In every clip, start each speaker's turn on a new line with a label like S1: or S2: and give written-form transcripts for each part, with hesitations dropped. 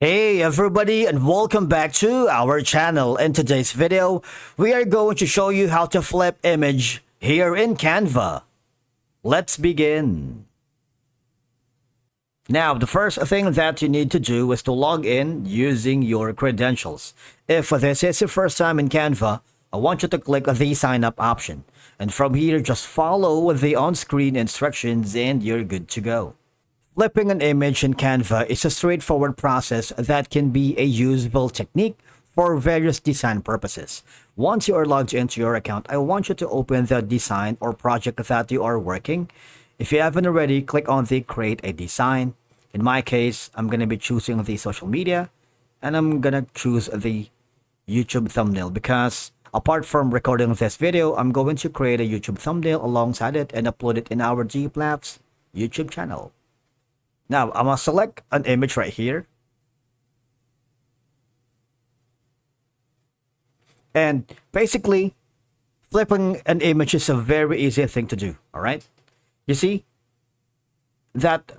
S1: Hey everybody, and welcome back to our channel. In today's video, we are going to show you how to flip image here in Canva. Let's begin. Now, the first thing that you need to do is to log in using your credentials. If this is your first time in Canva, I want you to click the sign up option. And from here, just follow the on-screen instructions and you're good to go. Flipping an image in Canva is a straightforward process that can be a usable technique for various design purposes. Once you are logged into your account, I want you to open the design or project that you are working. If you haven't already, click on the create a design. In my case, I'm going to be choosing the social media and I'm going to choose the YouTube thumbnail because apart from recording this video, I'm going to create a YouTube thumbnail alongside it and upload it in our GPlaps YouTube channel. Now, I'm going to select an image right here. And basically, flipping an image is a very easy thing to do, all right? You see that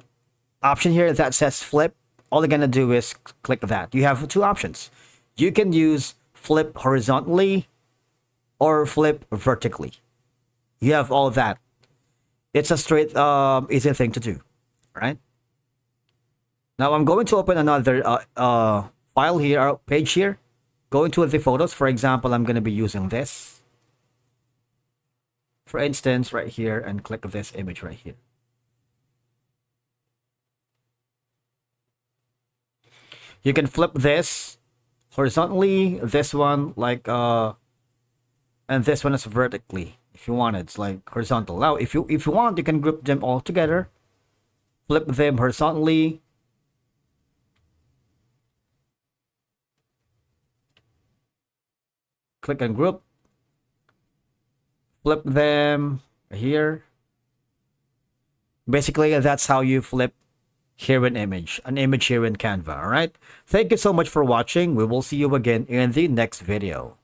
S1: option here that says flip? All you're going to do is click that. You have two options. You can use flip horizontally or flip vertically. You have all of that. It's a straight, easy thing to do, all right? Now I'm going to open another file here, page here. Go into the photos. For example, I'm going to be using this. For instance, right here, and click this image right here. You can flip this horizontally, this one like and this one is vertically. If you want, it's like horizontal. Now, if you want, you can group them all together. Flip them horizontally. Click on group, flip them here. Basically, that's how you flip here an image here in Canva. All right. Thank you so much for watching. We will see you again in the next video.